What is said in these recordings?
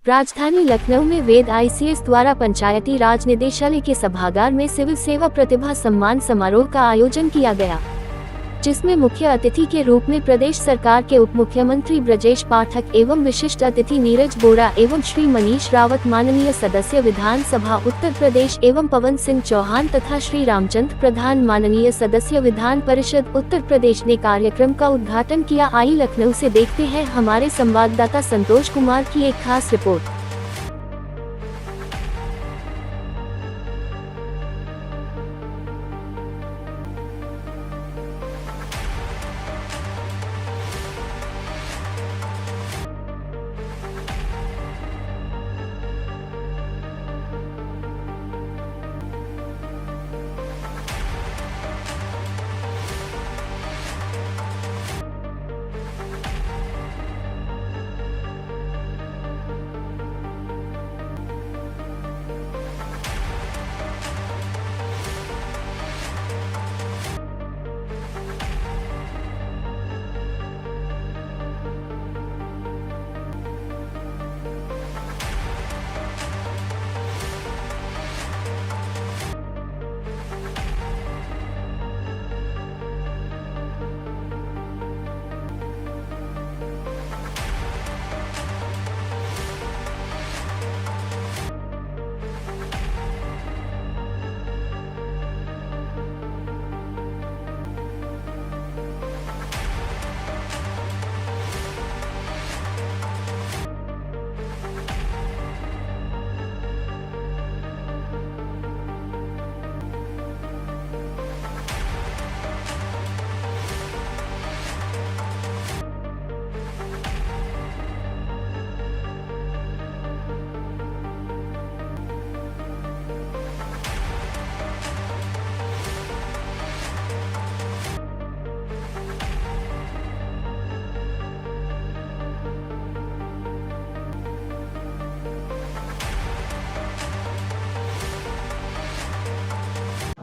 राजधानी लखनऊ में वेद आईसीएस द्वारा पंचायती राज निदेशालय के सभागार में सिविल सेवा प्रतिभा सम्मान समारोह का आयोजन किया गया, जिसमें मुख्य अतिथि के रूप में प्रदेश सरकार के उप मुख्यमंत्री ब्रजेश पाठक एवं विशिष्ट अतिथि नीरज बोरा एवं श्री मनीष रावत, माननीय सदस्य विधान सभा उत्तर प्रदेश एवं पवन सिंह चौहान तथा श्री रामचंद्र प्रधान, माननीय सदस्य विधान परिषद उत्तर प्रदेश ने कार्यक्रम का उद्घाटन किया। आई लखनऊ से देखते हैं हमारे संवाददाता संतोष कुमार की एक खास रिपोर्ट।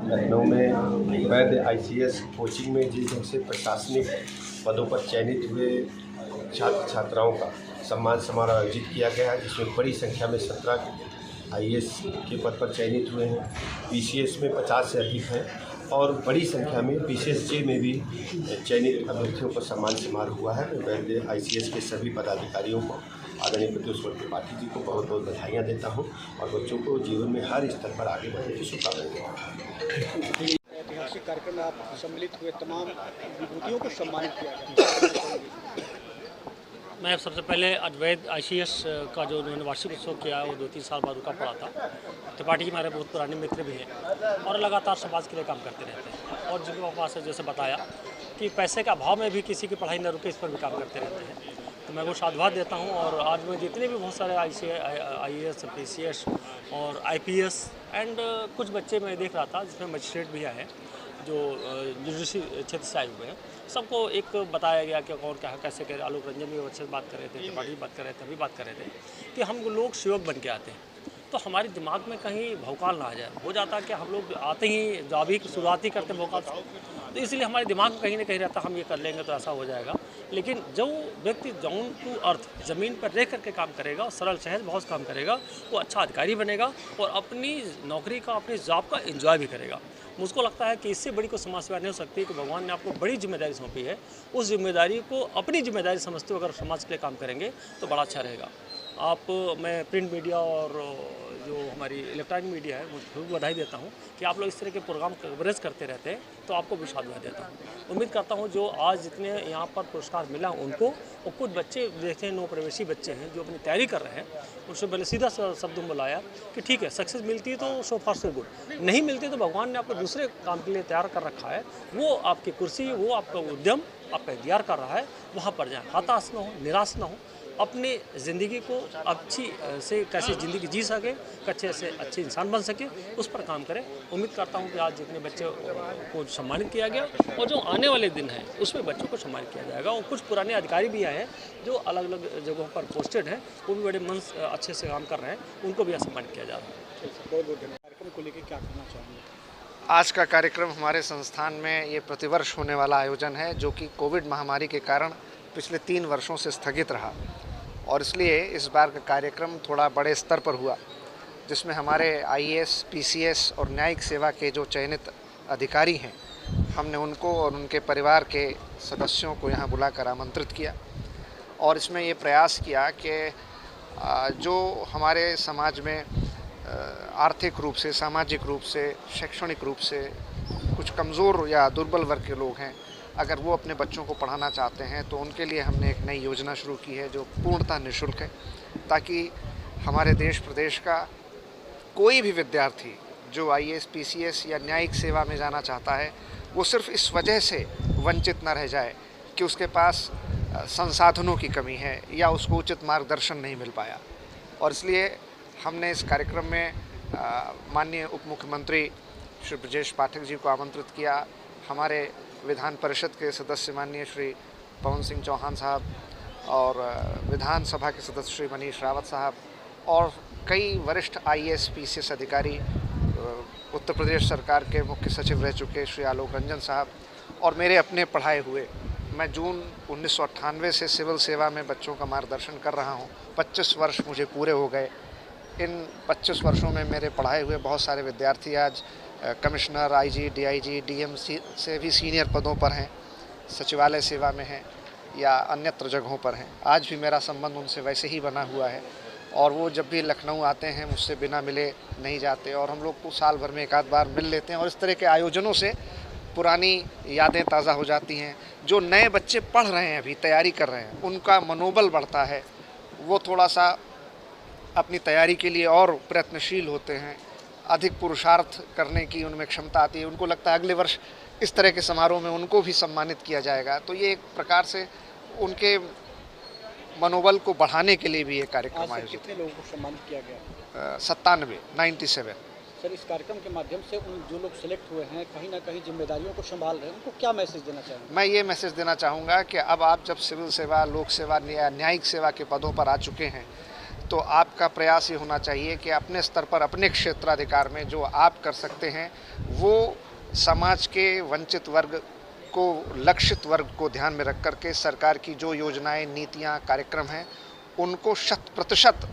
लखनऊ में वैध आईसीएस कोचिंग में जब से प्रशासनिक पदों पर चयनित हुए छात्र छात्राओं का सम्मान समारोह आयोजित किया गया है, जिसमें बड़ी संख्या में 17 आईएएस के पद पर चयनित हुए हैं। पीसीएस में 50 से अधिक हैं और बड़ी संख्या में पीसीएसजे में भी चयनित अभ्यर्थियों पर सम्मान समारोह हुआ है। मैं वैध आईसीएस के सभी पदाधिकारियों को, आदरणीय प्रत्युष त्रिपाठी जी को बहुत बहुत बधाइयाँ देता हूँ और बच्चों को जीवन में हर स्तर पर आगे बढ़ने की शुभकामनाएं देता हूँ। ऐतिहासिक कार्यक्रम में आप सम्मिलित हुए, तमाम विभूतियों को सम्मानित किया गया। मैं सबसे पहले अद्वैत आईसीएस का जो उन्होंने वार्षिक उत्सव किया वो 2-3 साल बाद रुका पड़ा था। त्रिपाठी जी हमारे बहुत पुराने मित्र भी हैं और लगातार समाज के लिए काम करते रहते हैं और जिनके पास जैसे बताया कि पैसे का अभाव में भी किसी की पढ़ाई न रुके, इस पर भी काम करते रहते हैं। तो मैं वो साधुवाद देता हूँ। और आज मैं जितने भी बहुत सारे आईएएस, पीसीएस और आईपीएस एंड कुछ बच्चे मैं देख रहा था जिसमें मजिस्ट्रेट भी आए हैं जो जुडिशरी क्षेत्र से आए हुए हैं, सबको एक बताया गया कि कौन क्या कैसे करे। आलोक रंजन भी अच्छे से बात कर रहे थे, त्रिपाठी भी बात कर रहे थे, अभी बात कर रहे थे कि हम लोग सेवक बन के आते हैं तो हमारे दिमाग में कहीं भौकाल ना आ जाए। हो जाता है कि हम लोग आते ही जॉब ही की शुरुआत ही करते हैं भौकाल से, तो इसलिए हमारे दिमाग में कहीं ना कहीं रहता हम ये कर लेंगे तो ऐसा हो जाएगा। लेकिन जो व्यक्ति डाउन टू अर्थ ज़मीन पर रह करके काम करेगा और सरल सहज बहुत काम करेगा, वो अच्छा अधिकारी बनेगा और अपनी नौकरी का, अपनी जॉब का एंजॉय भी करेगा। मुझको लगता है कि इससे बड़ी कोई समाज सेवा नहीं हो सकती कि भगवान ने आपको बड़ी जिम्मेदारी सौंपी है, उस जिम्मेदारी को अपनी जिम्मेदारी समझते हुए अगर समाज के लिए काम करेंगे तो बड़ा अच्छा रहेगा। मैं प्रिंट मीडिया और जो हमारी इलेक्ट्रॉनिक मीडिया है मुझे बधाई देता हूँ कि आप लोग इस तरह के प्रोग्राम कवरेज करते रहते हैं, तो आपको भी साधुवाद देता हूँ। उम्मीद करता हूँ जो आज जितने यहाँ पर पुरस्कार मिला उनको, और कुछ बच्चे देखे नौ प्रवेशी बच्चे हैं जो अपनी तैयारी कर रहे हैं, उनसे पहले सीधा शब्द में बुलाया कि ठीक है सक्सेस मिलती है तो सो फार सो गुड, नहीं मिलती तो भगवान ने आपको दूसरे काम के लिए तैयार कर रखा है, वो आपकी कुर्सी, वो आपका उद्यम आपका इंतजार कर रहा है, वहाँ पर जाएँ, हताश ना हो, निराश ना हो, अपनी ज़िंदगी को अच्छी से कैसे ज़िंदगी जी सके, अच्छे से अच्छे इंसान बन सके, उस पर काम करें। उम्मीद करता हूँ कि आज जितने बच्चे को सम्मानित किया गया और जो आने वाले दिन हैं उसमें बच्चों को सम्मानित किया जाएगा। और कुछ पुराने अधिकारी भी आए हैं जो अलग अलग जगहों पर पोस्टेड हैं, वो भी बड़े मन अच्छे से काम कर रहे हैं, उनको भी सम्मानित किया जा रहा है। कार्यक्रम को लेकर क्या कहना चाहेंगे? आज का कार्यक्रम हमारे संस्थान में ये प्रतिवर्ष होने वाला आयोजन है, जो कि कोविड महामारी के कारण पिछले 3 वर्षों से स्थगित रहा। और इसलिए इस बार का कार्यक्रम थोड़ा बड़े स्तर पर हुआ, जिसमें हमारे IAS, PCS और न्यायिक सेवा के जो चयनित अधिकारी हैं, हमने उनको और उनके परिवार के सदस्यों को यहाँ बुलाकर आमंत्रित किया और इसमें ये प्रयास किया कि जो हमारे समाज में आर्थिक रूप से, सामाजिक रूप से, शैक्षणिक रूप से कुछ कमज़ोर या दुर्बल वर्ग के लोग हैं, अगर वो अपने बच्चों को पढ़ाना चाहते हैं तो उनके लिए हमने एक नई योजना शुरू की है जो पूर्णतः निःशुल्क है, ताकि हमारे देश प्रदेश का कोई भी विद्यार्थी जो IAS, PCS या न्यायिक सेवा में जाना चाहता है वो सिर्फ इस वजह से वंचित न रह जाए कि उसके पास संसाधनों की कमी है या उसको उचित मार्गदर्शन नहीं मिल पाया। और इसलिए हमने इस कार्यक्रम में माननीय उप मुख्यमंत्री श्री ब्रजेश पाठक जी को आमंत्रित किया, हमारे विधान परिषद के सदस्य माननीय श्री पवन सिंह चौहान साहब और विधानसभा के सदस्य श्री मनीष रावत साहब और कई वरिष्ठ IAS, PCS अधिकारी, उत्तर प्रदेश सरकार के मुख्य सचिव रह चुके श्री आलोक रंजन साहब और मेरे अपने पढ़ाए हुए, मैं जून 1998 से सिविल सेवा में बच्चों का मार्गदर्शन कर रहा हूं। 25 वर्ष मुझे पूरे हो गए। इन 25 वर्षों में मेरे पढ़ाए हुए बहुत सारे विद्यार्थी आज कमिश्नर, IG, DIG, DM से भी सीनियर पदों पर हैं, सचिवालय सेवा में हैं या अन्यत्र जगहों पर हैं। आज भी मेरा संबंध उनसे वैसे ही बना हुआ है और वो जब भी लखनऊ आते हैं मुझसे बिना मिले नहीं जाते और हम लोग को साल भर में एक आध बार मिल लेते हैं और इस तरह के आयोजनों से पुरानी यादें ताज़ा हो जाती हैं। जो नए बच्चे पढ़ रहे हैं, अभी तैयारी कर रहे हैं, उनका मनोबल बढ़ता है, वो थोड़ा सा अपनी तैयारी के लिए और प्रयत्नशील होते हैं, अधिक पुरुषार्थ करने की उनमें क्षमता आती है। उनको लगता है अगले वर्ष इस तरह के समारोह में उनको भी सम्मानित किया जाएगा, तो ये एक प्रकार से उनके मनोबल को बढ़ाने के लिए भी ये कार्यक्रम आयोजित। कितने लोगों को सम्मानित किया गया? 97। सर, इस कार्यक्रम के माध्यम से उन जो लोग सिलेक्ट हुए हैं, कहीं ना कहीं जिम्मेदारियों को संभाल रहे हैं, उनको क्या मैसेज देना चाहेंगे? मैं ये मैसेज देना चाहूँगा कि अब आप जब सिविल सेवा, लोक सेवा, न्यायिक सेवा के पदों पर आ चुके हैं तो आपका प्रयास ये होना चाहिए कि अपने स्तर पर, अपने क्षेत्राधिकार में जो आप कर सकते हैं वो समाज के वंचित वर्ग को, लक्षित वर्ग को ध्यान में रख कर के सरकार की जो योजनाएं, नीतियां, कार्यक्रम हैं उनको 100%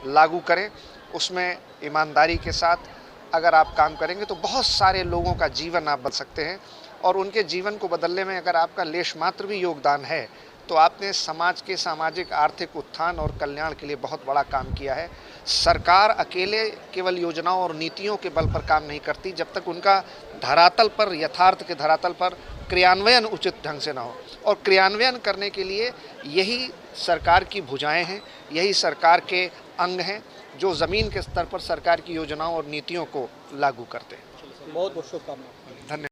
लागू करें। उसमें ईमानदारी के साथ अगर आप काम करेंगे तो बहुत सारे लोगों का जीवन आप बदल सकते हैं और उनके जीवन को बदलने में अगर आपका लेश मात्र भी योगदान है तो आपने समाज के सामाजिक, आर्थिक उत्थान और कल्याण के लिए बहुत बड़ा काम किया है। सरकार अकेले केवल योजनाओं और नीतियों के बल पर काम नहीं करती जब तक उनका धरातल पर, यथार्थ के धरातल पर क्रियान्वयन उचित ढंग से ना हो, और क्रियान्वयन करने के लिए यही सरकार की भुजाएं हैं, यही सरकार के अंग हैं जो ज़मीन के स्तर पर सरकार की योजनाओं और नीतियों को लागू करते हैं। बहुत बहुत शुभकामनाएं। धन्यवाद।